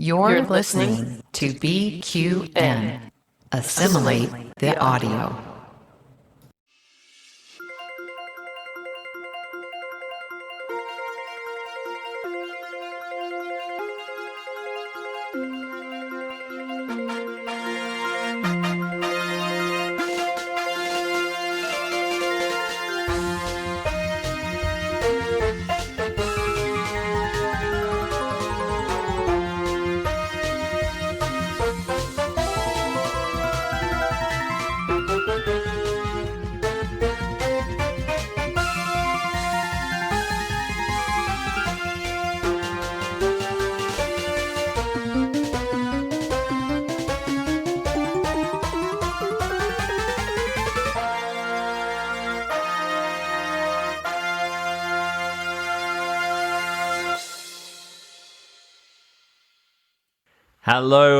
You're listening to BQN. Assimilate the audio.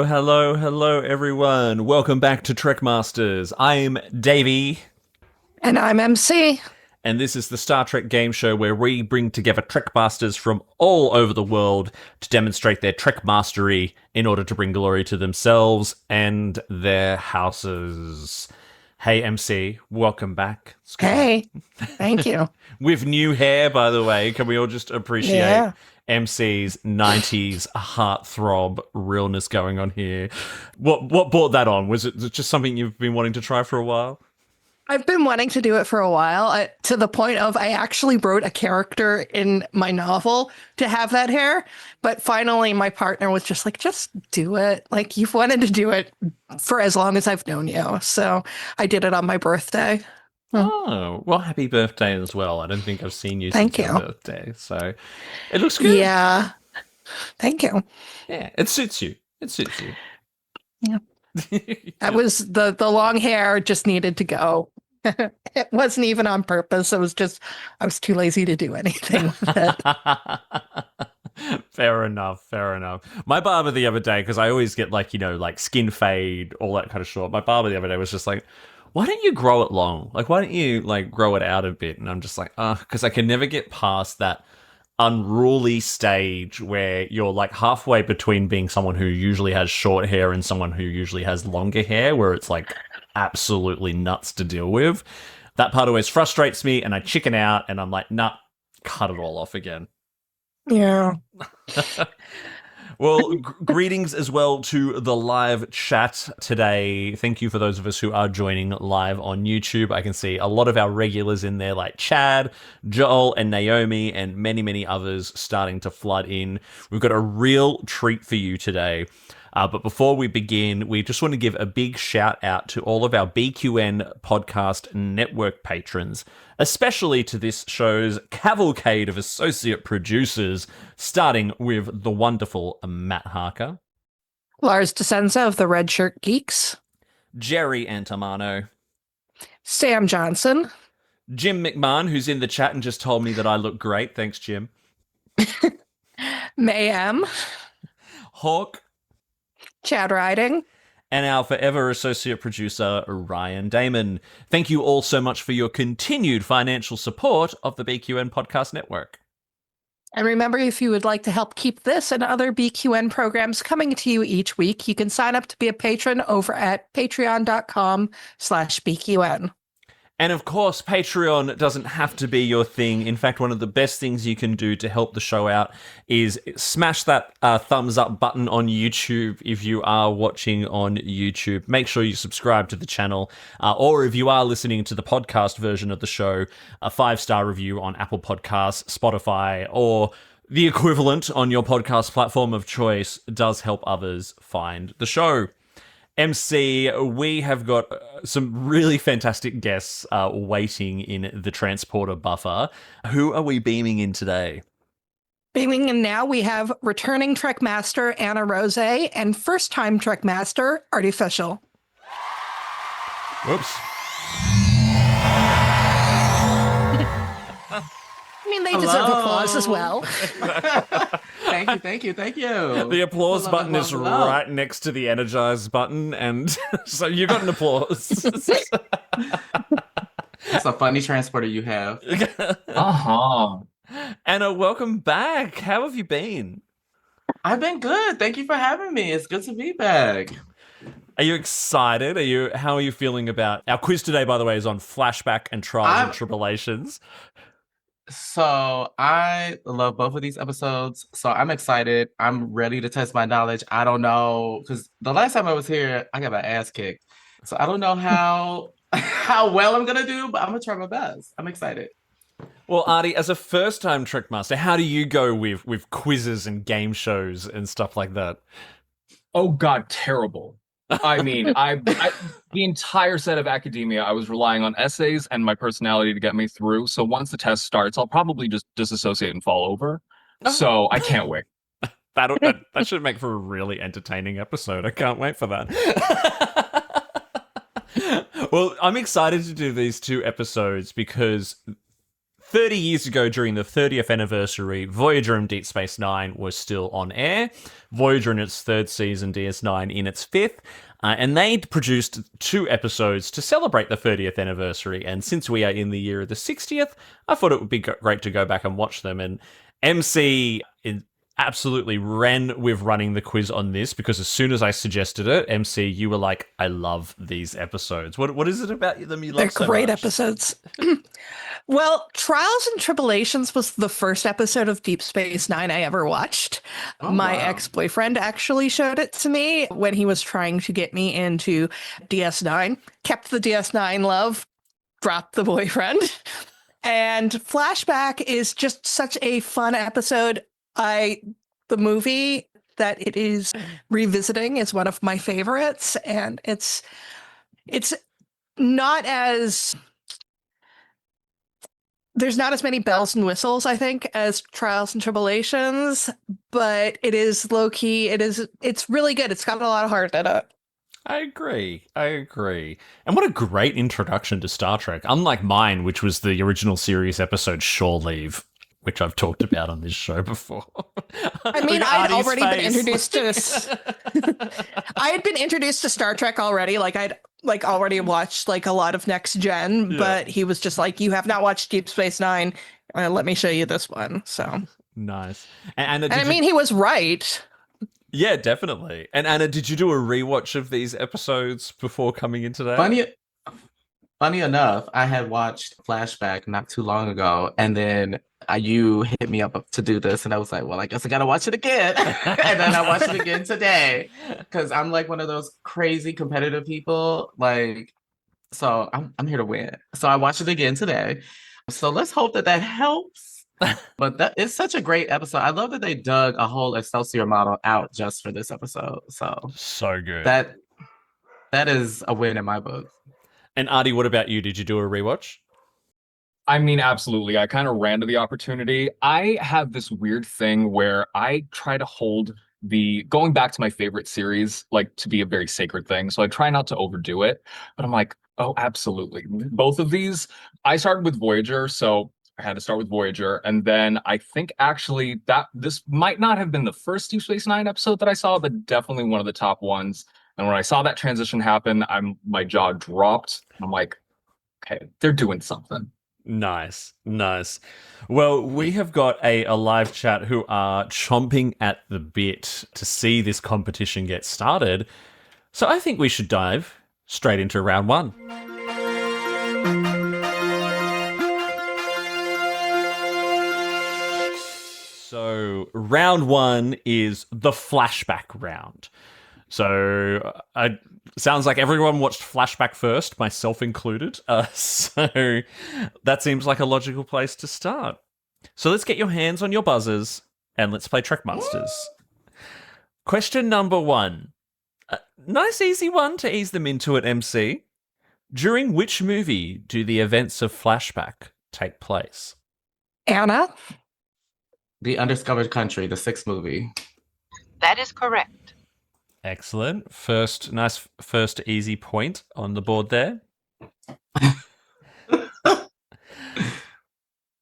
Hello, everyone. Welcome back to Trek Masters. I'm Davey. And I'm MC. And this is the Star Trek game show where we bring together Trek Masters from all over the world to demonstrate their Trek mastery in order to bring glory to themselves and their houses. Hey, MC, welcome back. Hey, thank you. With new hair, by the way. Can we all just appreciate MC's 90s heartthrob realness going on here? What brought that on? Was it just something you've been wanting to try for a while? I've been wanting to do it for a while, to the point of I actually wrote a character in my novel to have that hair. But finally, my partner was just like, just do it. Like, you've wanted to do it for as long as I've known you. So I did it on my birthday. Oh, well, happy birthday as well. I don't think I've seen you Thank since you. your birthday. So it looks good. Yeah. Thank you. Yeah, it suits you. Yeah. That was the long hair just needed to go. It wasn't even on purpose. It was just, I was too lazy to do anything with it. Fair enough. My barber the other day, because I always get like skin fade, all that kind of short. My barber the other day was just like, why don't you grow it long? Like, why don't you grow it out a bit? And I'm just like, because I can never get past that unruly stage where you're like halfway between being someone who usually has short hair and someone who usually has longer hair, where it's like absolutely nuts to deal with. That part always frustrates me, and I chicken out, and I'm like, nah, cut it all off again. Yeah. Well, greetings as well to the live chat today. Thank you for those of us who are joining live on YouTube. I can see a lot of our regulars in there, like Chad, Joel, and Naomi, and many, many others starting to flood in. We've got a real treat for you today. But before we begin, we just want to give a big shout out to all of our BQN Podcast Network patrons, especially to this show's cavalcade of associate producers, starting with the wonderful Matt Harker, Lars DeSenza of the Red Shirt Geeks, Jerry Antamano, Sam Johnson, Jim McMahon, who's in the chat and just told me that I look great. Thanks, Jim. Mayhem, Hawk, Chad Riding, and our forever associate producer, Ryan Damon. Thank you all so much for your continued financial support of the BQN Podcast Network. And remember, if you would like to help keep this and other BQN programs coming to you each week, you can sign up to be a patron over at patreon.com/BQN. And of course, Patreon doesn't have to be your thing. In fact, one of the best things you can do to help the show out is smash that thumbs up button on YouTube if you are watching on YouTube. Make sure you subscribe to the channel. Or if you are listening to the podcast version of the show, a 5-star review on Apple Podcasts, Spotify, or the equivalent on your podcast platform of choice does help others find the show. MC, we have got some really fantastic guests waiting in the transporter buffer. Who are we beaming in today? Beaming in now, we have returning Trek Master Anna Rozay and first-time Trek Master Arty Ficial. Whoops. I mean, they deserve applause as well. Thank you. The applause button is right next to the energize button, and so you got an applause. That's a funny transporter you have. Anna, welcome back. How have you been? I've been good. Thank you for having me. It's good to be back. Are you excited? How are you feeling about our quiz today? By the way, is on Flashback and Trials and I'm Tribble-ations. so I love both of these episodes. So I'm excited. I'm ready to test my knowledge. I don't know because the last time I was here, I got my ass kicked. So I don't know how how well I'm gonna do, but I'm gonna try my best. I'm excited. Well, Arty, as a first-time Trickmaster, how do you go with quizzes and game shows and stuff like that? Oh God, terrible. I mean, the entire set of academia, I was relying on essays and my personality to get me through. So once the test starts, I'll probably just disassociate and fall over. So I can't wait. That should make for a really entertaining episode. I can't wait for that. Well, I'm excited to do these two episodes because 30 years ago, during the 30th anniversary, Voyager and Deep Space Nine was still on air. Voyager in its third season, DS9 in its fifth. And they'd produced 2 episodes to celebrate the 30th anniversary. And since we are in the year of the 60th, I thought it would be great to go back and watch them. And MC absolutely ran with running the quiz on this because as soon as I suggested it, MC, you were like, I love these episodes. What is it about them you love so much? They're great episodes. Well, Trials and Tribble-ations was the first episode of Deep Space Nine I ever watched. Oh, My wow. ex-boyfriend actually showed it to me when he was trying to get me into DS9. Kept the DS9 love, dropped the boyfriend. And Flashback is just such a fun episode. The movie that it is revisiting is one of my favorites, and it's not as there's not as many bells and whistles, I think, as Trials and Tribble-ations, but it is low key. It's really good. It's got a lot of heart in it. I agree. And what a great introduction to Star Trek. Unlike mine, which was the original series episode Shore Leave, which I've talked about on this show before. I mean, Look at I'd Arty's already been face. introduced to I had been introduced to Star Trek already. Like I'd already watched like a lot of Next Gen, Yeah. but he was just like, "You have not watched Deep Space Nine. Let me show you this one." So, Nice. And Anna, and I mean, he was right. yeah, definitely. And Anna, did you do a rewatch of these episodes before coming in today? Funny enough, I had watched Flashback not too long ago, and then you hit me up to do this, and I was like, well, I guess I gotta watch it again. And then I watched it again today because I'm like one of those crazy competitive people. Like, so I'm here to win. So I watched it again today. So let's hope that helps. But that is such a great episode. I love that they dug a whole Excelsior model out just for this episode. So good. That is a win in my book. And Arty, what about you? Did you do a rewatch? I mean, absolutely. I kind of ran to the opportunity. I have this weird thing where I try to hold going back to my favorite series, like to be a very sacred thing. So I try not to overdo it, but I'm like, oh, absolutely. Both of these, I started with Voyager. So I had to start with Voyager. And then I think actually that this might not have been the first Deep Space Nine episode that I saw, but definitely one of the top ones. And when I saw that transition happen, my jaw dropped. I'm like, okay, they're doing something. Nice. Well, we have got a live chat who are chomping at the bit to see this competition get started. So I think we should dive straight into round 1. So round 1 is the flashback round. So sounds like everyone watched Flashback first, myself included. So that seems like a logical place to start. So let's get your hands on your buzzers and let's play Trekmasters. Question number 1. Nice easy one to ease them into it, MC. During which movie do the events of Flashback take place? Anna? The Undiscovered Country, the 6th movie. That is correct. Excellent. Nice first easy point on the board there.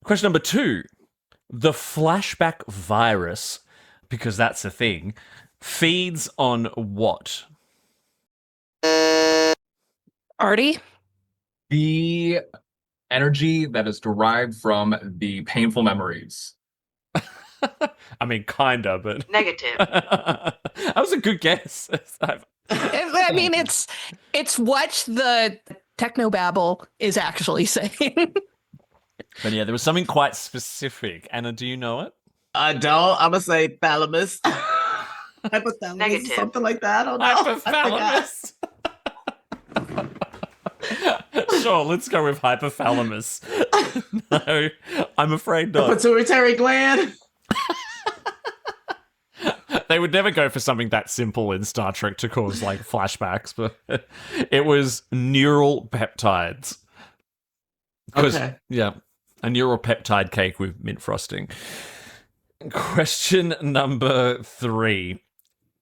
Question number 2. The flashback virus, because that's a thing, feeds on what? Arty? The energy that is derived from the painful memories. I mean, kinda, but Negative. that was a good guess. I mean, it's what the technobabble is actually saying. But yeah, there was something quite specific. Anna, do you know it? I don't. I'm gonna say thalamus. Hypothalamus, Negative. something like that. I don't know. Hypothalamus. Sure, let's go with hypothalamus. No, I'm afraid The not. pituitary gland. They would never go for something that simple in Star Trek to cause like flashbacks, but it was neural peptides. Okay. Yeah, a neural peptide cake with mint frosting. Question number 3.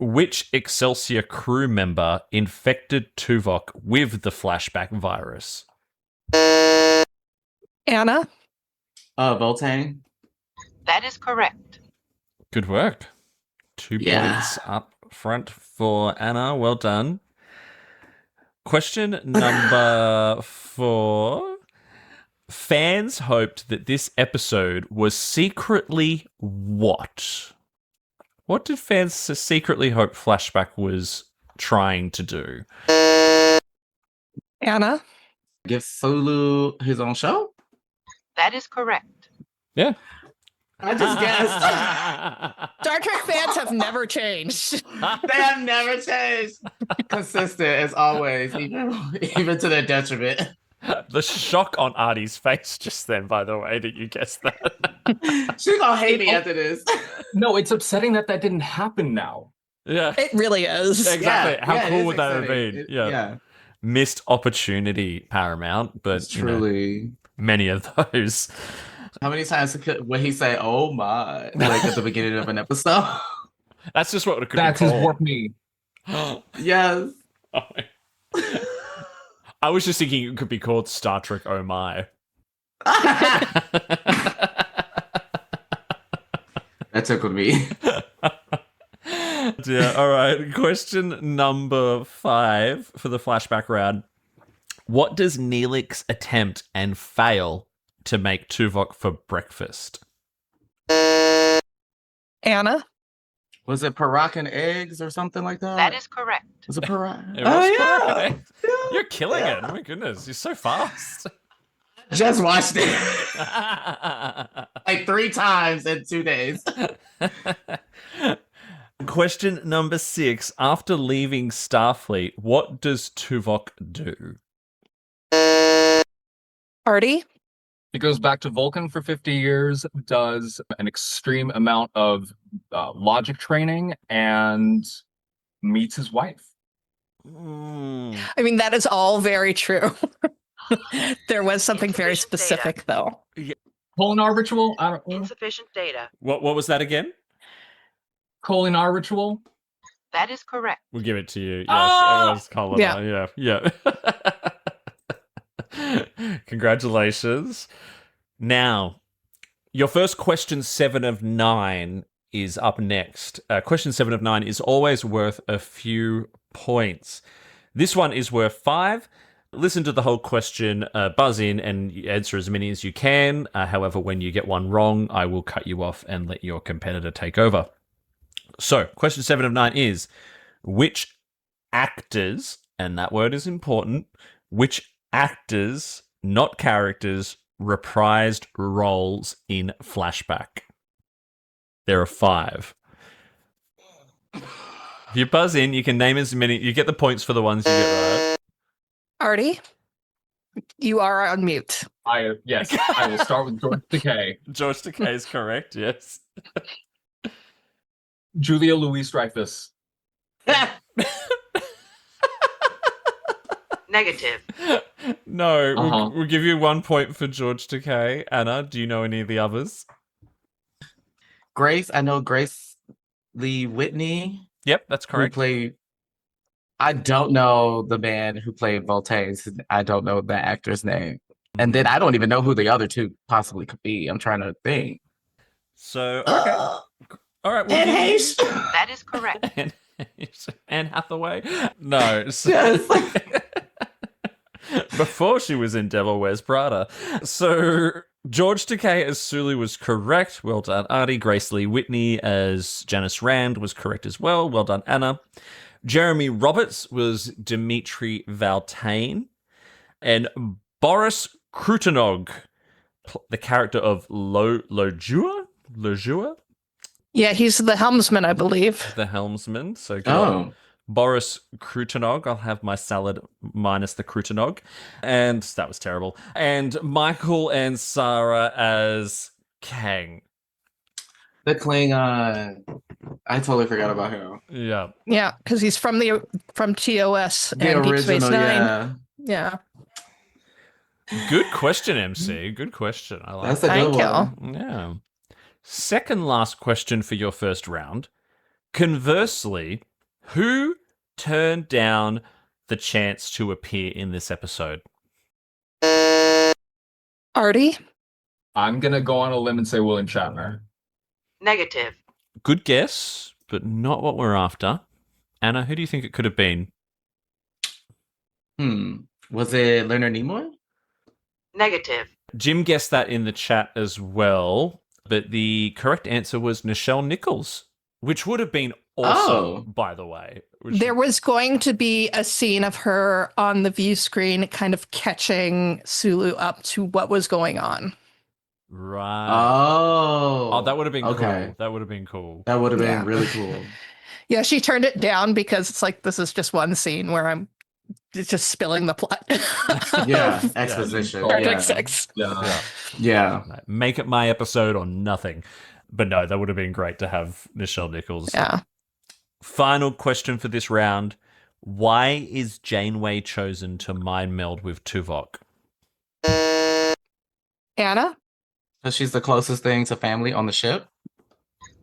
Which Excelsior crew member infected Tuvok with the flashback virus? Anna? Voltang. That is correct. Good work. 2 points up front for Anna. Well done. Question number 4. Fans hoped that this episode was secretly what? What did fans secretly hope Flashback was trying to do? Anna? Give Sulu his own show? That is correct. Yeah. I just guessed. Star Trek fans have never changed. They have never changed. Consistent as always, even to their detriment. The shock on Arty's face just then, by the way, that you guessed that. She's gonna hate me after this. No, it's upsetting that didn't happen now. Yeah. It really is. Exactly. Yeah, How yeah, it cool is would that have exciting. been? It- Yeah. yeah. Missed opportunity, Paramount, but It's you know, truly. many of those. How many times would he say, "Oh my," like at the beginning of an episode? That's just what it could That's be his called. warp me. Yes. Oh my- I was just thinking it could be called Star Trek Oh My. That tickled me. Yeah, all right. Question number 5 for the flashback round. What does Neelix attempt and fail to make Tuvok for breakfast? Anna? Was it Parak and eggs or something like that? That is correct. Was it Parak? It was yeah. correct. You're killing it. Oh my goodness, you're so fast. Just watched it like 3 times in 2 days. Question number 6. After leaving Starfleet, what does Tuvok do? Arty? He goes back to Vulcan for 50 years, does an extreme amount of logic training, and meets his wife. I mean, that is all very true. There was something very Insufficient specific, though. Kolinar ritual? I don't know. Insufficient data. What was that again? Kolinar ritual? That is correct. We'll give it to you. Yes, Ah! it was Colin. Yeah. Congratulations. Now, your first question 7 of 9 is up next. Question 7 of 9 is always worth a few points. This one is worth 5. Listen to the whole question, buzz in and answer as many as you can. However, when you get one wrong, I will cut you off and let your competitor take over. So, question 7 of 9 is, which actors, and that word is important, which actors, not characters, reprised roles in Flashback? There are 5. If you buzz in, you can name as many, you get the points for the ones you get right. Arty? You are on mute. Yes, I will start with George Takei. George Takei is correct, yes. Julia Louis-Dreyfus. Negative. No, Uh-huh. we'll give you 1 point for George Takei. Anna, do you know any of the others? Grace, I know Grace Lee Whitney. Yep, that's Who correct. played. I don't know the man who played Voltaire. I don't know the actor's name. And then I don't even know who the other 2 possibly could be. I'm trying to think. So, okay. All right. Ed Hayes. That is correct. Anne Hathaway? No. So, Yes. before she was in Devil Wears Prada. So George Takei as Sulu was correct. Well done, Arty. Grace Lee Whitney as Janice Rand was correct as well. Well done, Anna. Jeremy Roberts was Dimitri Valtain. And Boris Krutenog, the character of Lojua? Yeah, he's the helmsman, I believe. The helmsman. So good on Boris Krutenog. I'll have my salad minus the Krutenog. And that was terrible. And Michael and Sarah as Kang. The Klingon. I totally forgot about him. Yeah. Yeah, because he's from TOS The and Deep Space original, Nine. yeah. Good question, MC. Good question. I like That's a good Thank you. one. Yeah. Second last question for your first round. Conversely, who turned down the chance to appear in this episode? Arty? I'm gonna go on a limb and say William Shatner. Negative. Good guess, but not what we're after. Anna, who do you think it could have been? Was it Leonard Nimoy? Negative. Jim guessed that in the chat as well, but the correct answer was Nichelle Nichols, which would have been awesome, by the way. There was going to be a scene of her on the view screen kind of catching Sulu up to what was going on. Right. Oh, that would have been okay. cool. That would have been cool. That would have been Yeah. really cool. Yeah, she turned it down because it's like, this is just one scene where I'm just spilling the plot. Yeah, exposition. Star Yeah. Trek 6. Yeah. Make it my episode or nothing. But no, that would have been great to have Nichelle Nichols. Yeah. Final question for this round. Why is Janeway chosen to mind meld with Tuvok? Anna? So she's the closest thing to family on the ship?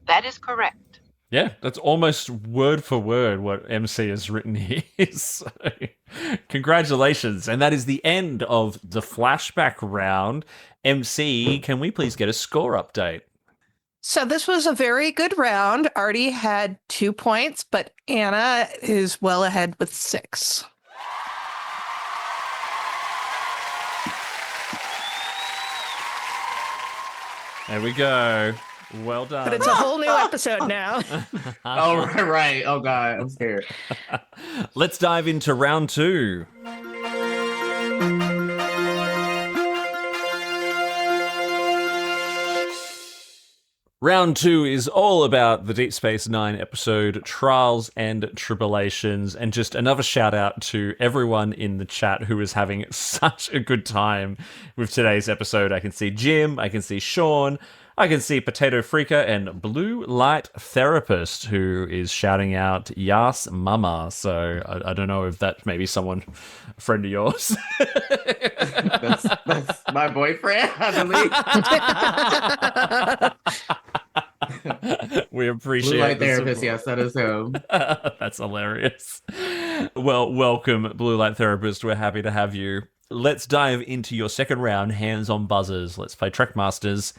That is correct. Yeah, that's almost word for word what MC has written here. So, congratulations. And that is the end of the flashback round. MC, can we please get a score update? So this was a very good round. Arty had 2 points, but Anna is well ahead with 6. There we go. Well done. But it's a whole new episode now. Oh, right. Oh, God. I'm scared. Let's dive into round 2. Round 2 is all about the Deep Space Nine episode Trials and Tribble-ations, and just another shout out to everyone in the chat who is having such a good time with today's episode. I can see Jim, I can see Sean, I can see Potato Freaker and Blue Light Therapist who is shouting out Yas Mama. So I don't know if that's maybe someone, a friend of yours. That's my boyfriend, I believe. We appreciate Blue light the therapist, support. yes, that is him. That's hilarious. Well, welcome, Blue Light Therapist. We're happy to have you. Let's dive into your second round, hands on buzzers. Let's play Trekmasters.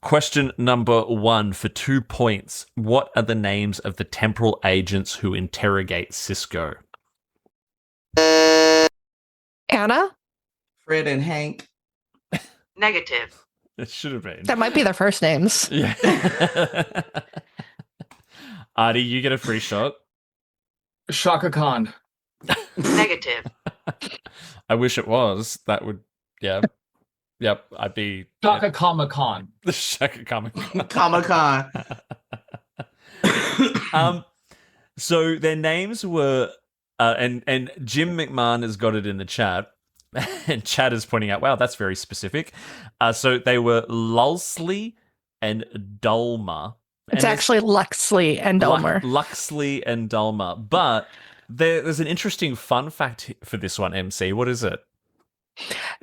Question number 1 for 2 points. What are the names of the temporal agents who interrogate Sisko? Anna? Fred and Hank. Negative. It should have been. That might be their first names. Yeah. Artie, you get a free shot. Shaka Khan. Negative. I wish it was. That would, yeah. Yep, I'd be... Shaka Kama Khan. The Shaka Comic. Comic-Con. So their names were... and Jim McMahon has got it in the chat. And Chad is pointing out, wow, that's very specific. So they were Lulsley and Dulmer. It's actually Luxley and Dulmer. Luxley and Dulmer. But there's an interesting fun fact for this one, MC. What is it?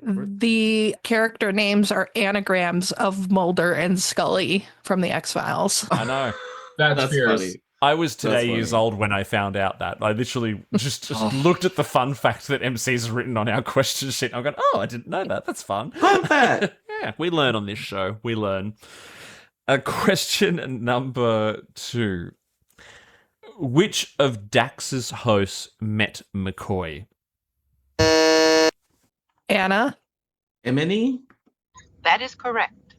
The character names are anagrams of Mulder and Scully from the X-Files. I know. That's fierce. funny. I was today funny. years old when I found out that. I literally just looked at the fun fact that MC's written on our question sheet. I'm going, oh, I didn't know that. That's fun. Fun fact. Yeah, we learn on this show. We learn. Question number 2. Which of Dax's hosts met McCoy? Anna? Emily? That is correct.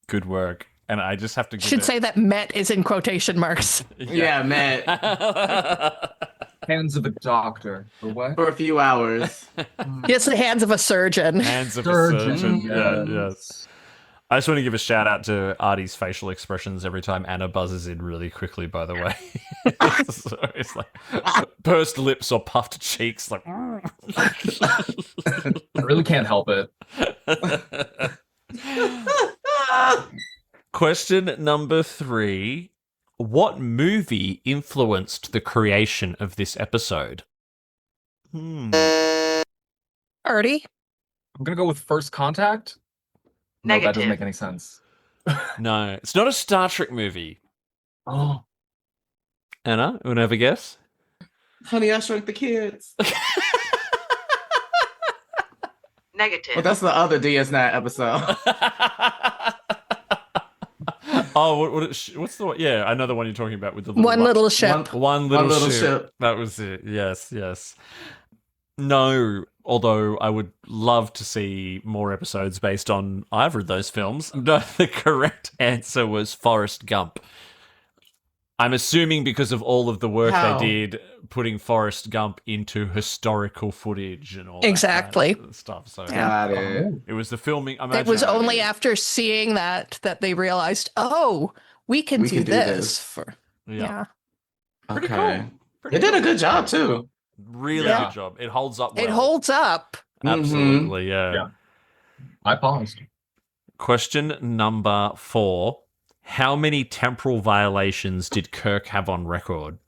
Good work. And I just have to give Should it... say that met is in quotation marks. Yeah, Matt. Hands of a doctor. Or what? For a few hours. It's the hands of a surgeon. Hands of a Surgeon. surgeon. Yeah, Yes. yes. I just want to give a shout out to Arty's facial expressions every time Anna buzzes in really quickly, by the way. So it's like pursed lips or puffed cheeks. Like, I really can't help it. question number 3. What movie influenced the creation of this episode? Arty? I'm gonna go with First Contact. No, that doesn't Negative. make any sense. No, it's not a Star Trek movie. Oh, Anna, you want to have a guess? Honey, I Shrunk the Kids. Negative. Well, that's the other DS9 episode. Oh, what's the one? Yeah, I know the one you're talking about with the One little ship. One little, little ship. ship. That was it. Yes, yes. No, although I would love to see more episodes based on either of those films. No, the correct answer was Forrest Gump. I'm assuming because of all of the work How? they did putting Forrest Gump into historical footage and all Exactly. that kind of stuff. So Got it. it was the filming. It was only after seeing that they realized, oh, we can do this. For Yeah. yeah. Pretty Okay. cool. They did a good job, too. Really Yeah. good job. It holds up well. It holds up. Absolutely, yeah. Yeah. I paused. Question number 4. How many temporal violations did Kirk have on record?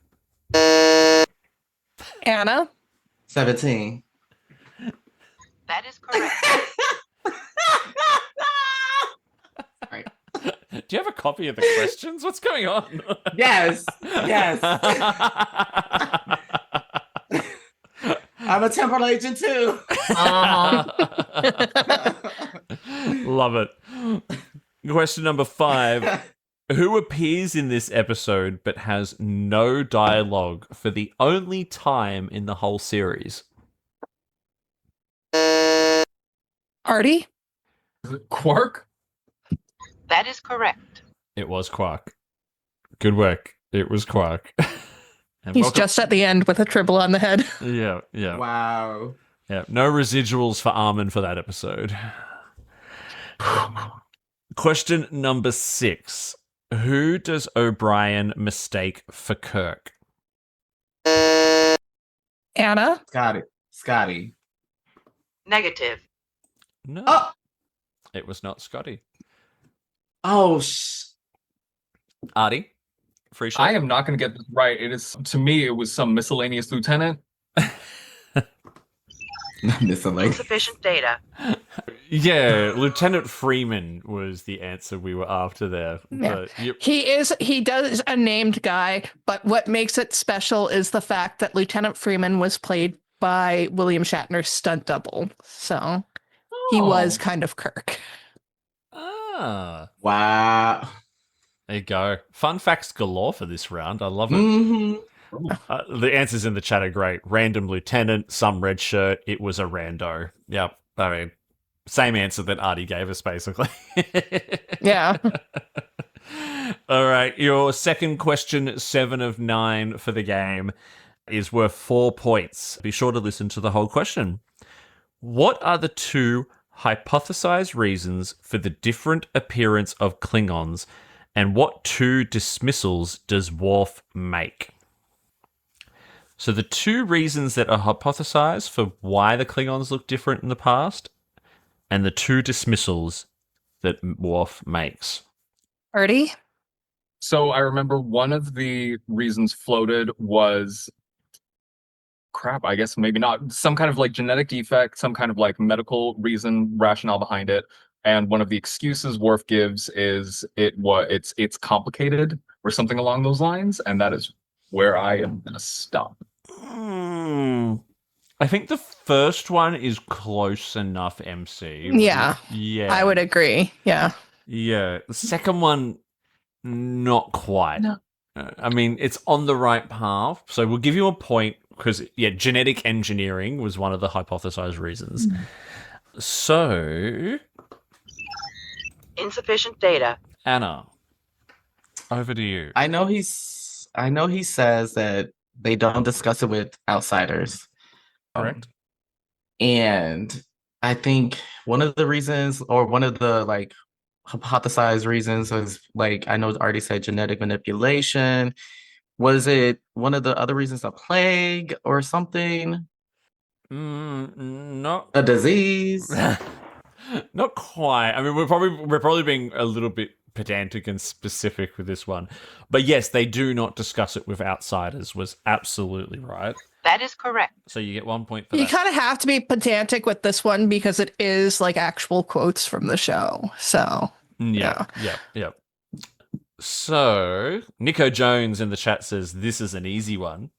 Anna? 17. That is correct. Right. Do you have a copy of the questions? What's going on? Yes. Yes. I'm a temporal agent, too. Love it. Question number 5. Who appears in this episode but has no dialogue for the only time in the whole series? Arty? Quark? That is correct. It was Quark. Good work. It was Quark. And He's welcome- just at the end with a tribble on the head. Yeah, yeah. Wow. Yeah, no residuals for Armin for that episode. Question number 6. Who does O'Brien mistake for Kirk? Anna? Scotty. Negative. No. Oh. It was not Scotty. Oh, Arty? Free shot? I am not going to get this right. It is, to me, it was some miscellaneous lieutenant. miscellaneous. Insufficient data. Yeah, Lieutenant Freeman was the answer we were after there. Yeah. But you- He does a named guy, but what makes it special is the fact that Lieutenant Freeman was played by William Shatner's stunt double. So he was kind of Kirk. Ah, Wow. there you go. Fun facts galore for this round. I love it. Mm-hmm. The answers in the chat are great. Random lieutenant, some red shirt. It was a rando. Yep. I mean, same answer that Arty gave us, basically. Yeah. All right. Your second question, 7 of 9 for the game, is worth 4 points. Be sure to listen to the whole question. What are the 2 hypothesized reasons for the different appearance of Klingons, and what 2 dismissals does Worf make? So the 2 reasons that are hypothesized for why the Klingons look different in the past, and the 2 dismissals that Worf makes. Arty? So I remember one of the reasons floated was crap, I guess maybe not, some kind of like genetic defect, some kind of like medical reason, rationale behind it. And one of the excuses Worf gives is it's complicated or something along those lines. And that is where I am gonna stop. I think the first one is close enough, MC. Yeah. Yeah. I would agree. Yeah. Yeah. The second one, not quite. No. I mean, it's on the right path. So we'll give you a point because, yeah, genetic engineering was one of the hypothesized reasons. So Insufficient data. Anna, over to you. I know he says that they don't discuss it with outsiders. Correct. And I think one of the reasons, or one of the like hypothesized reasons, was like, I know Arty said genetic manipulation. Was it one of the other reasons a plague or something? Not A disease? not quite. I mean, we're probably being a little bit pedantic and specific with this one, but yes, they do not discuss it with outsiders. Was absolutely right. That is correct. So you get 1 point for You that. kind of have to be pedantic with this one because it is like actual quotes from the show. So Yeah. So Nico Jones in the chat says this is an easy one.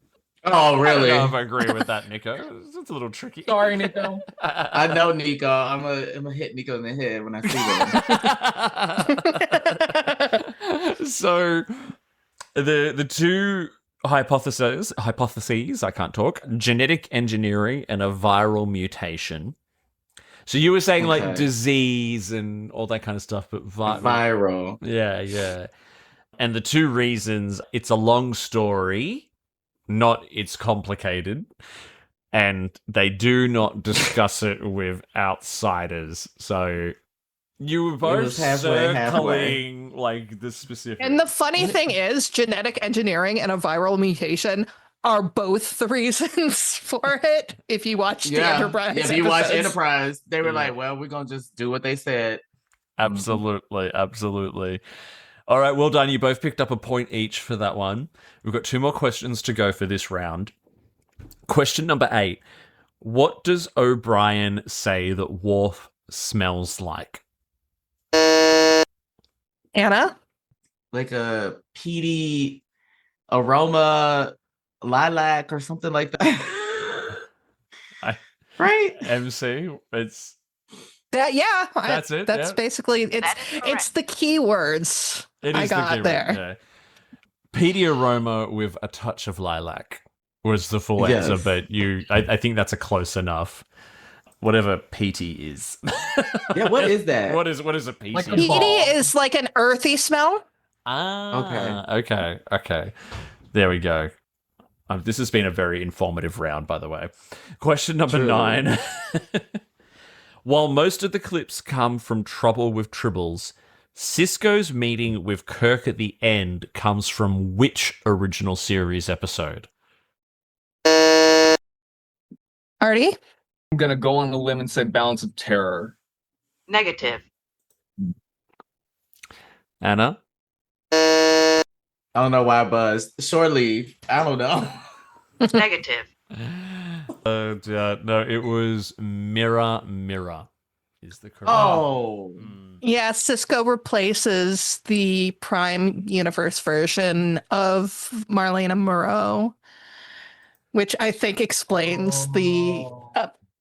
Oh, I really? don't know if I agree with that, Nico. It's a little tricky. Sorry, Nico. I know Nico. I'm gonna hit Nico in the head when I see him. So the two hypotheses, I can't talk, genetic engineering and a viral mutation. So you were saying like Okay. disease and all that kind of stuff, but Viral. Yeah. And the two reasons, it's a long story, not it's complicated, and they do not discuss it with outsiders. So you were both was halfway. circling like the specific. And the funny thing is, genetic engineering and a viral mutation are both the reasons for it. If you watch the Enterprise, if you watch episodes. Enterprise, they were Yeah. like, "Well, we're gonna just do what they said." Absolutely. All right, well done. You both picked up a point each for that one. We've got 2 more questions to go for this round. Question number 8. What does O'Brien say that Worf smells like? Anna, Like a peaty aroma, lilac or something like that. Right? MC, it's that's it, That's yeah. basically That is it's correct. the keywords it I is got the key there. word, yeah. Peaty aroma with a touch of lilac was the full Yes. answer, but I think that's a close enough. Whatever peaty is. Yeah, what is that? What is a peaty? Like a Peaty ball. is like an earthy smell. Okay. There we go. This has been a very informative round, by the way. Question number True. 9. While most of the clips come from Trouble with Tribbles, Sisko's meeting with Kirk at the end comes from which original series episode? Arty, I'm gonna go on a limb and say Balance of Terror. Negative. Anna? I don't know why I buzzed. Shore leave. I don't know. Negative. No, it was Mirror Mirror is the correct. Oh. yeah, Cisco replaces the Prime Universe version of Marlena Moreau, which I think explains the.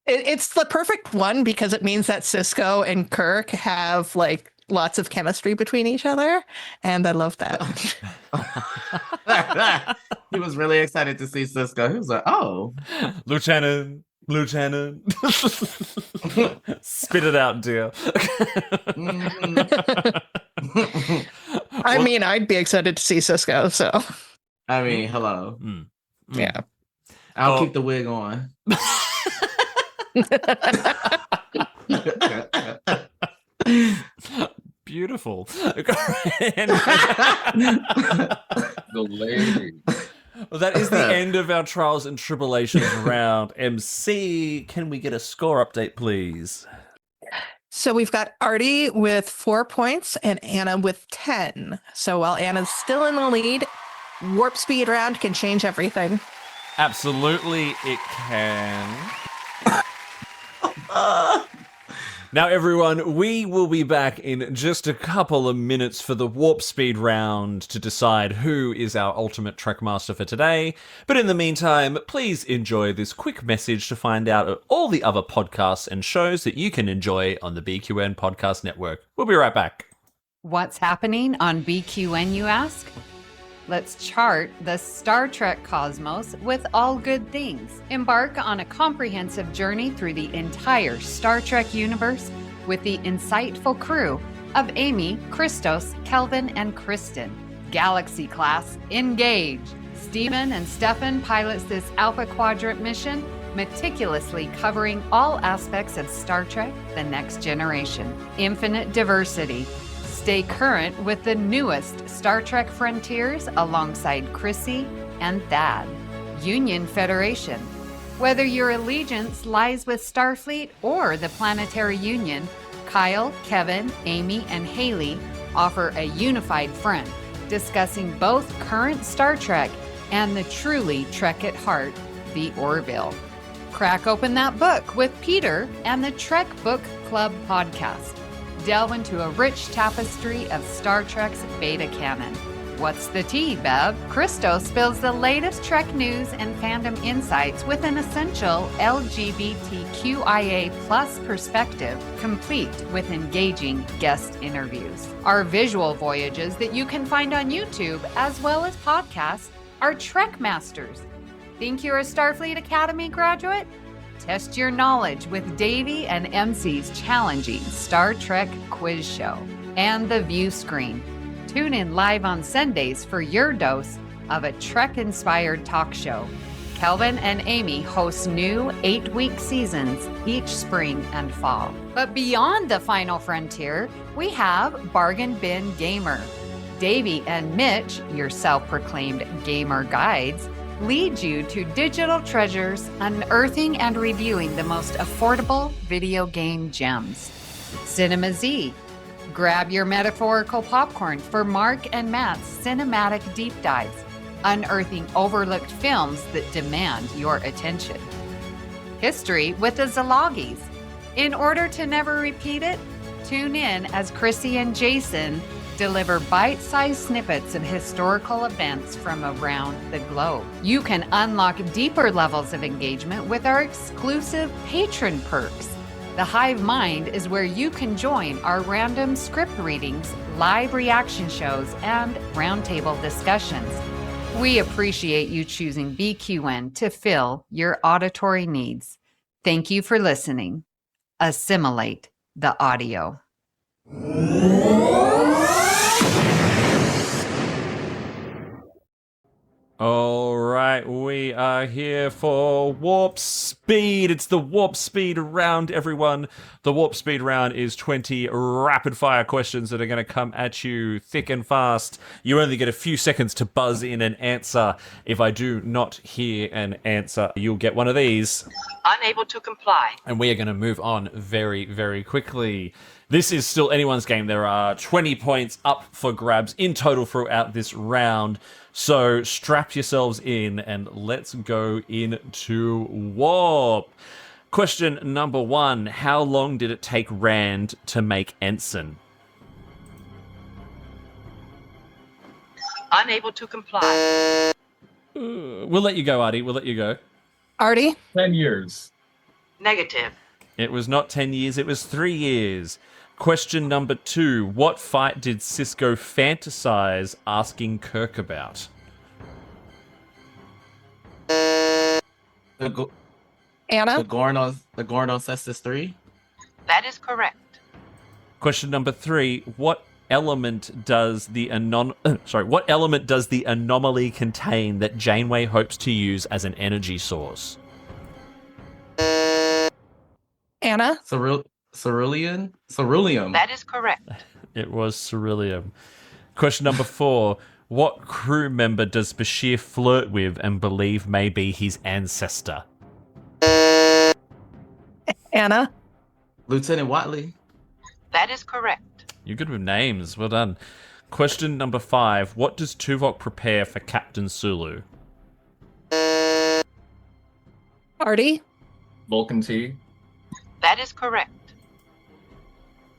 It's the perfect one because it means that Cisco and Kirk have like lots of chemistry between each other, and I love that. He was really excited to see Cisco. He was like, "Oh, Lieutenant. Spit it out, dear. I mean, I'd be excited to see Cisco, so I mean, hello. yeah. I'll Oh. keep the wig on." Beautiful. The lady. Well, that is the end of our Trials and Tribble-ations round. MC, can we get a score update, please? So we've got Arty with 4 points and Anna with 10. So while Anna's still in the lead, warp speed round can change everything. Absolutely, it can. Now, everyone, we will be back in just a couple of minutes for the warp speed round to decide who is our ultimate Trekmaster for today. But in the meantime, please enjoy this quick message to find out all the other podcasts and shows that you can enjoy on the BQN Podcast Network. We'll be right back. What's happening on BQN, you ask? Let's chart the Star Trek cosmos with all good things. Embark on a comprehensive journey through the entire Star Trek universe with the insightful crew of Amy, Christos, Kelvin, and Kristen. Galaxy class, engage. Stephen and Stefan pilots this Alpha Quadrant mission, meticulously covering all aspects of Star Trek: The Next Generation. Infinite diversity. Stay current with the newest Star Trek frontiers alongside Chrissy and Thad. Union Federation. Whether your allegiance lies with Starfleet or the Planetary Union, Kyle, Kevin, Amy, and Haley offer a unified front, discussing both current Star Trek and the truly Trek at heart, the Orville. Crack open that book with Peter and the Trek Book Club podcast. Delve into a rich tapestry of Star Trek's beta canon. What's the tea, Bev? Christo spills the latest Trek news and fandom insights with an essential LGBTQIA+ perspective, complete with engaging guest interviews. Our visual voyages that you can find on YouTube as well as podcasts are Trek Masters. Think you're a Starfleet Academy graduate? Test your knowledge with Davey and MC's challenging Star Trek quiz show and the view screen. Tune in live on Sundays for your dose of a Trek-inspired talk show. Kelvin and Amy host new 8-week seasons each spring and fall. But beyond the final frontier, we have Bargain Bin Gamer. Davey and Mitch, your self-proclaimed gamer guides, lead you to digital treasures, unearthing and reviewing the most affordable video game gems. Cinema Z. Grab your metaphorical popcorn for Mark and Matt's cinematic deep dives, unearthing overlooked films that demand your attention. History with the Zalogis. In order to never repeat it, tune in as Chrissy and Jason deliver bite-sized snippets of historical events from around the globe. You can unlock deeper levels of engagement with our exclusive patron perks. The Hive Mind is where you can join our random script readings, live reaction shows, and roundtable discussions. We appreciate you choosing BQN to fill your auditory needs. Thank you for listening. Assimilate the audio. All right, we are here for Warp Speed. It's the Warp Speed round, everyone. The Warp Speed round is 20 rapid-fire questions that are going to come at you thick and fast. You only get a few seconds to buzz in an answer. If I do not hear an answer, you'll get one of these. Unable to comply. And we are going to move on very, very quickly. This is still anyone's game. There are 20 points up for grabs in total throughout this round. So strap yourselves in and let's go into Warp. Question number 1. How long did it take Rand to make Ensign? Unable to comply. We'll let you go, Arty. We'll let you go. Arty? 10 years. Negative. It was not 10 years. It was 3 years. Question number 2. What fight did Sisko fantasize asking Kirk about? Anna? The Gorno Cestus 3. That is correct. Question number 3. What element does the anomaly contain that Janeway hopes to use as an energy source? Anna? Cerulean? That is correct. It was Ceruleum. Question number 4. What crew member does Bashir flirt with and believe may be his ancestor? Anna? Lieutenant Watley. That is correct. You're good with names. Well done. Question number 5. What does Tuvok prepare for Captain Sulu? Arty? Vulcan T. That is correct.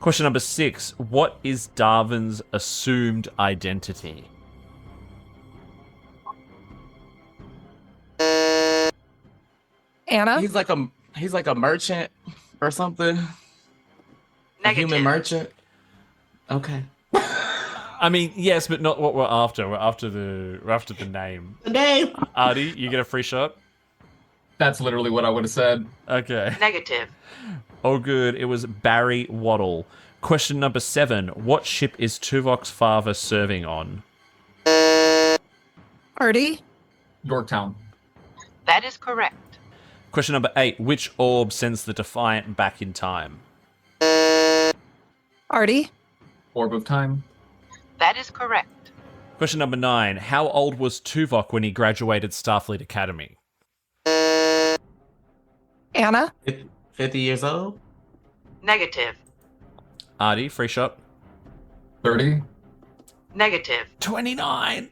Question number 6. What is Darvin's assumed identity? Anna? He's like a merchant or something. A Negative. human merchant. Okay. I mean, yes, but not what we're after. We're after the name. The name. Arty, you get a free shot. That's literally what I would have said. Okay. Negative. Oh, good. It was Barry Waddle. Question number 7. What ship is Tuvok's father serving on? Arty? Yorktown. That is correct. Question number 8. Which orb sends the Defiant back in time? Arty? Orb of Time. That is correct. Question number 9. How old was Tuvok when he graduated Starfleet Academy? Anna? 50 years old? Negative. Arty, free shot. 30. Negative. 29.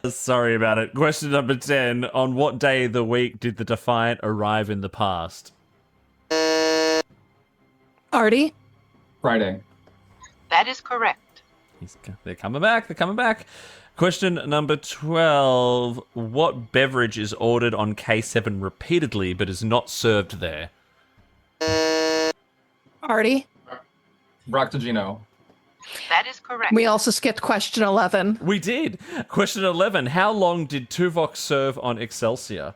Sorry about it. Question number 10. On what day of the week did the Defiant arrive in the past? Arty? Friday. That is correct. They're coming back. They're coming back. Question number 12. What beverage is ordered on K7 repeatedly but is not served there? Arty? Broctogino. That is correct. We also skipped question 11. We did. Question 11. How long did Tuvok serve on Excelsior?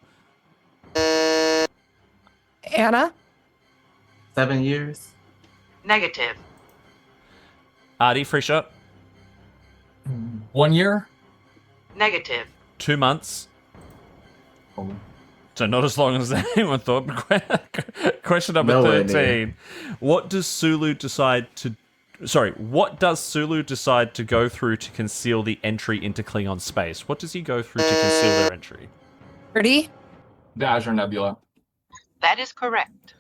Anna? 7 years? Negative. Arty, free shot. 1 year. Negative. 2 months. Oh. So not as long as anyone thought. Question number Nowhere 13. What does Sulu decide to go through to conceal the entry into Klingon space? What does he go through to conceal their entry? Arty? The Azure Nebula. That is correct.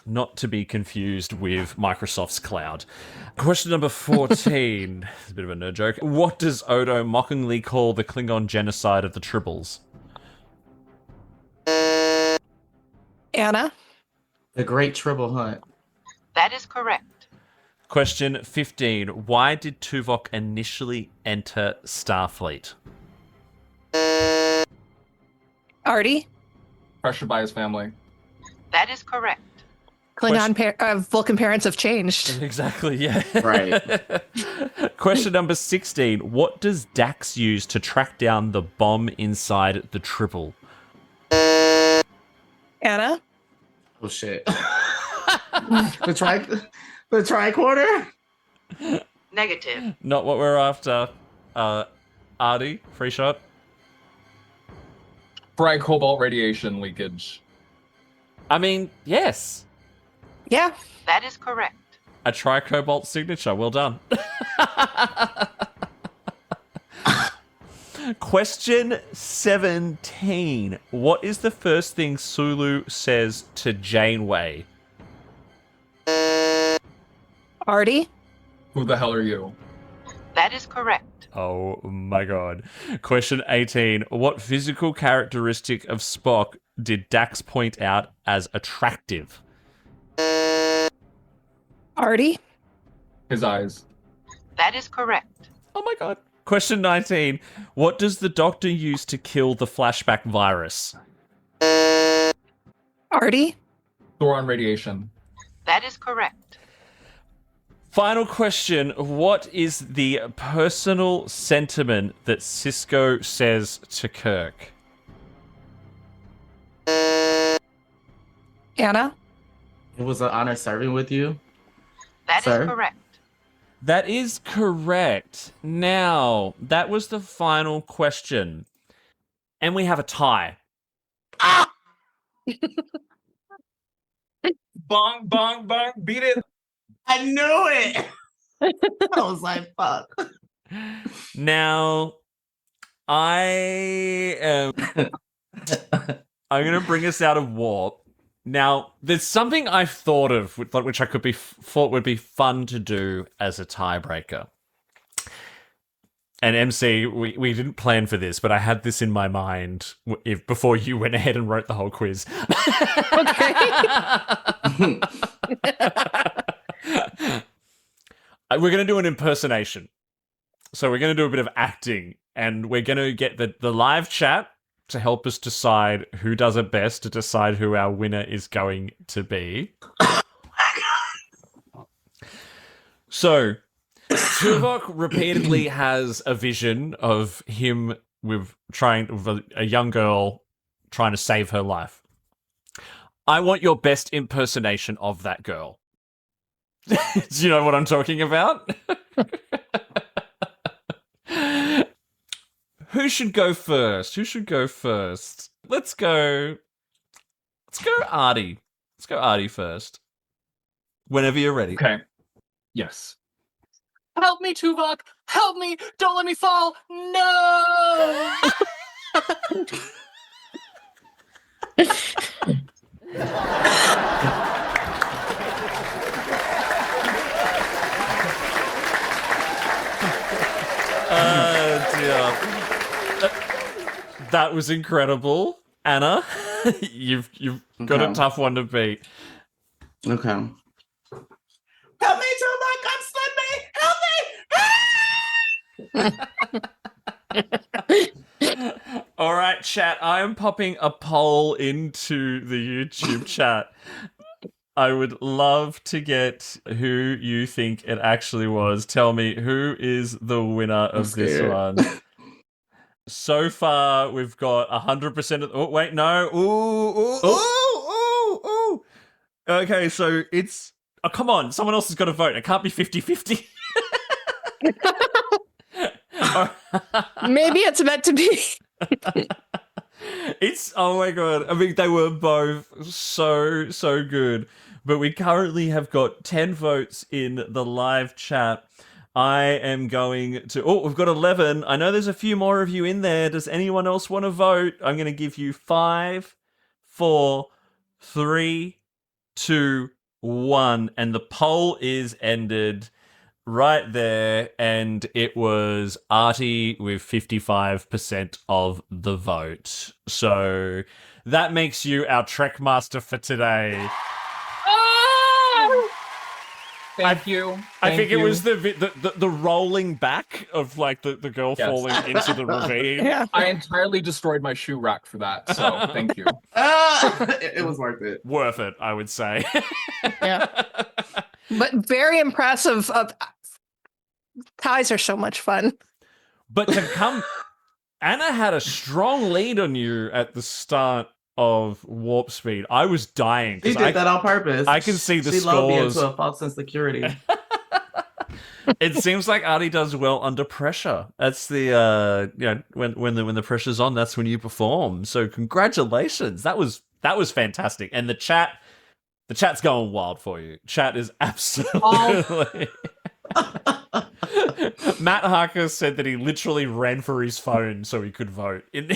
Not to be confused with Microsoft's cloud. Question number 14. It's a bit of a nerd joke. What does Odo mockingly call the Klingon genocide of the Tribbles? Anna? The Great Tribble Hunt. That is correct. Question 15. Why did Tuvok initially enter Starfleet? Arty? Pressured by his family. That is correct. Vulcan parents have changed. Exactly, yeah. Right. Question number 16. What does Dax use to track down the bomb inside the Tribble? Anna? Oh, shit. the tricorder? Negative. Not what we're after. Arty, free shot. Bright cobalt radiation leakage. I mean, yes. Yeah. That is correct. A tricobalt signature. Well done. Question 17. What is the first thing Sulu says to Janeway? Arty? Who the hell are you? That is correct. Oh my god. Question 18. What physical characteristic of Spock did Dax point out as attractive? Arty? His eyes. That is correct. Oh my god. Question 19. What does the Doctor use to kill the Flashback virus? Arty? Thoron radiation. That is correct. Final question. What is the personal sentiment that Sisko says to Kirk? Anna? It was an honor serving with you. That Sir? is correct. That is correct. Now, that was the final question. And we have a tie. Bong, bong, bong. Beat it. I knew it. I was like, fuck. Now, I am... I'm going to bring us out of warp. Now, there's something I've thought of, which I thought would be fun to do as a tiebreaker. And MC, we didn't plan for this, but I had this in my mind before you went ahead and wrote the whole quiz. Okay. We're going to do an impersonation. So we're going to do a bit of acting, and we're going to get the live chat to help us decide who does it best to decide who our winner is going to be. So, Tuvok repeatedly has a vision of him with a young girl trying to save her life. I want your best impersonation of that girl. Do you know what I'm talking about? Who should go first? Let's go Arty. Let's go Arty first. Whenever you're ready. Okay. Yes. Help me, Tuvok! Help me! Don't let me fall! No! Dear. That was incredible. Anna, you've got a tough one to beat. Okay. Help me, Tuvok! I'm slipping! All right, chat. I am popping a poll into the YouTube chat. I would love to get who you think it actually was. Tell me, who is the winner of this one? So far, we've got 100% of... Oh, wait, no. Ooh. Okay, so it's... Oh, come on. Someone else has got to vote. It can't be 50-50. Maybe it's meant to be. It's... Oh, my God. I mean, they were both so good. But we currently have got 10 votes in the live chat. I am going to... Oh, we've got 11. I know there's a few more of you in there. Does anyone else want to vote? I'm going to give you 5, 4, 3, 2, 1. And the poll is ended right there. And it was Arty with 55% of the vote. So that makes you our Trek Master for today. Thank you. I think it was the rolling back of like the girl falling into the ravine. Yeah. I entirely destroyed my shoe rack for that, so thank you. It was worth it. Worth it, I would say. Yeah. But very impressive. Ties are so much fun. But to come... Anna had a strong lead on you at the start of Warp Speed. I was dying. She did that on purpose. I can see the she lulled me scores. into a false insecurity. It seems like Arty does well under pressure. That's the when the pressure's on, that's when you perform. So congratulations. That was fantastic. And the chat's going wild for you. Chat is absolutely Matt Harker said that he literally ran for his phone so he could vote in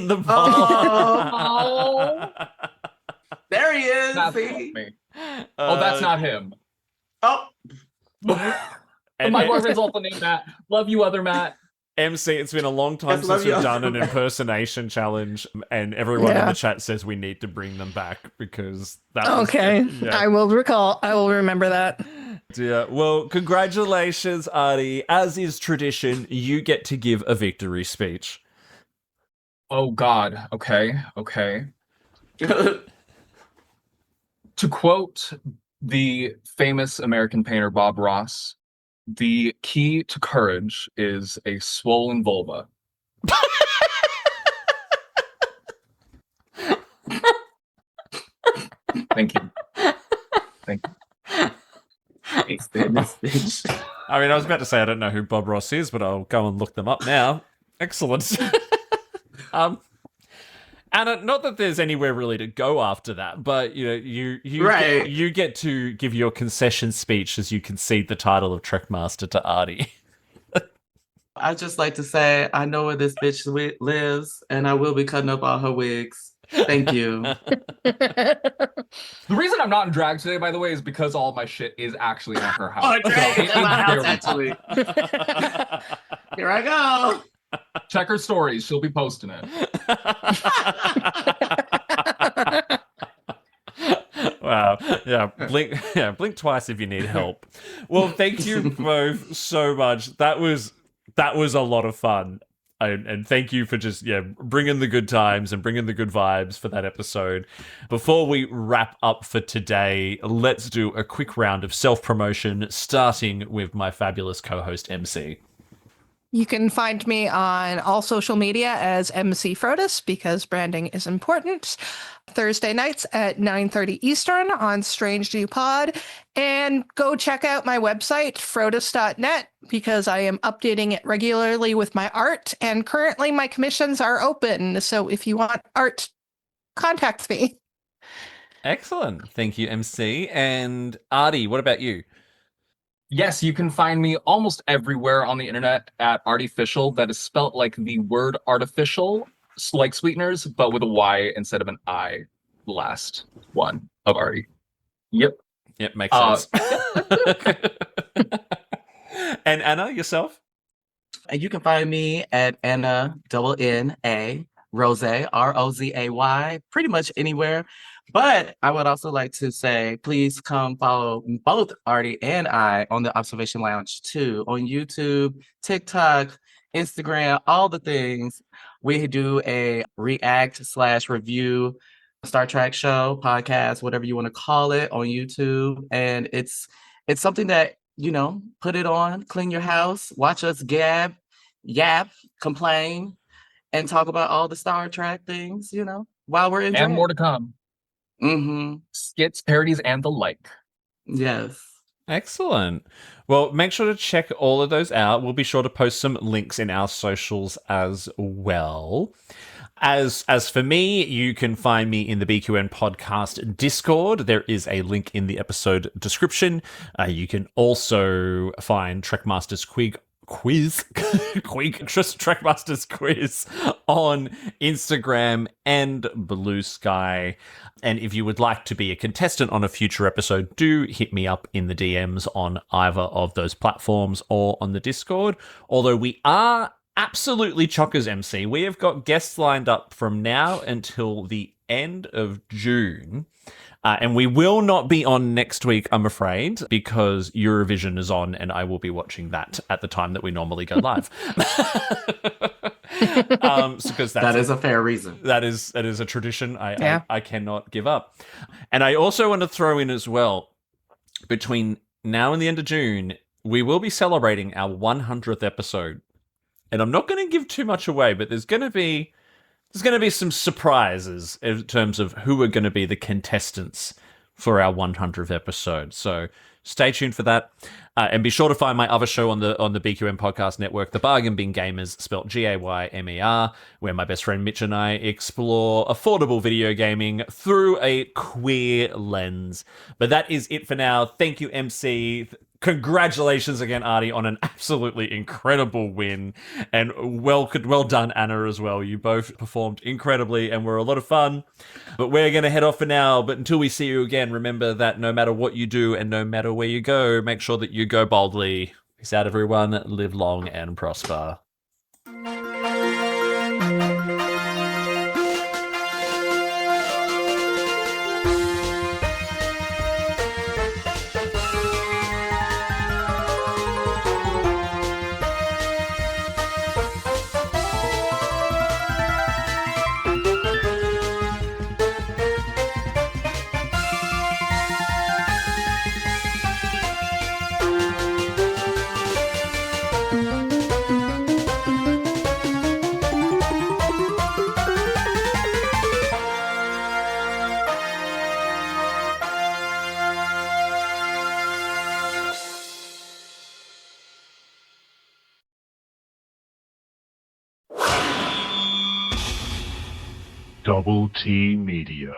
the poll. Oh. There he is. That's See? me. That's not him. Oh. And My boyfriend's also named Matt. Love you, other Matt. MC, it's been a long time Yes, love since we've you. done an impersonation challenge, and everyone in Yeah. the chat says we need to bring them back because that was... Okay. Yeah. I will remember that. Yeah. Well, congratulations, Arty. As is tradition, you get to give a victory speech. Oh God. Okay. To quote the famous American painter Bob Ross, the key to courage is a swollen vulva. Thank you. Thanks, this bitch. I mean, I was about to say I don't know who Bob Ross is, but I'll go and look them up now. Excellent. Anna, not that there's anywhere really to go after that, but you Right. you get to give your concession speech as you concede the title of Trekmaster to Arty. I'd just like to say I know where this bitch lives, and I will be cutting up all her wigs. Thank you. The reason I'm not in drag today, by the way, is because all of my shit is actually at her house. Oh, drag is at my house, Very- actually. Here I go. Check her stories. She'll be posting it. Wow. Yeah. Blink twice if you need help. Well, thank you both so much. That was a lot of fun. And thank you for just bringing the good times and bringing the good vibes for that episode. Before we wrap up for today, let's do a quick round of self-promotion, starting with my fabulous co-host MC. You can find me on all social media as MC Frodus because branding is important. Thursday nights at 9:30 Eastern on Strange New Pod. And go check out my website, frodus.net, because I am updating it regularly with my art. And currently my commissions are open. So if you want art, contact me. Excellent. Thank you, MC. And Arty, what about you? Yes, you can find me almost everywhere on the internet at Ficial. That is spelt like the word artificial, like sweeteners, but with a Y instead of an I, the last one of Arty. Yep. Yep, makes sense. And Anna, yourself? And you can find me at Anna N-A Rozay, Rozay, pretty much anywhere. But I would also like to say, please come follow both Arty and I on the Observation Lounge too, on YouTube, TikTok, Instagram, all the things. We do a react/review Star Trek show, podcast, whatever you want to call it, on YouTube. And it's something that, put it on, clean your house, watch us gab, yap, complain, and talk about all the Star Trek things, while we're enjoying. And more to come. Mm-hmm. Skits, parodies, and the like. Yes. Excellent. Well, make sure to check all of those out. We'll be sure to post some links in our socials as well. As for me, you can find me in the BQN podcast Discord. There is a link in the episode description. You can also find Trekmasters Trekmasters quiz on Instagram and Blue Sky. And if you would like to be a contestant on a future episode, do hit me up in the DMs on either of those platforms or on the Discord. Although we are absolutely chockers, MC. We have got guests lined up from now until the end of June. And we will not be on next week, I'm afraid, because Eurovision is on and I will be watching that at the time that we normally go live. Because that is a fair reason. That is a tradition I cannot give up. And I also want to throw in as well, between now and the end of June, we will be celebrating our 100th episode. And I'm not going to give too much away, but there's going to be some surprises in terms of who are going to be the contestants for our 100th episode. So stay tuned for that. And be sure to find my other show on the BQM podcast network, The Bargain Bin Gamers, spelt Gaymer, where my best friend Mitch and I explore affordable video gaming through a queer lens. But that is it for now. Thank you, MC. Congratulations again, Arty, on an absolutely incredible win. And well done, Anna, as well. You both performed incredibly and were a lot of fun. But we're going to head off for now. But until we see you again, remember that no matter what you do and no matter where you go, make sure that you go boldly. Peace out, everyone. Live long and prosper. Double T Media.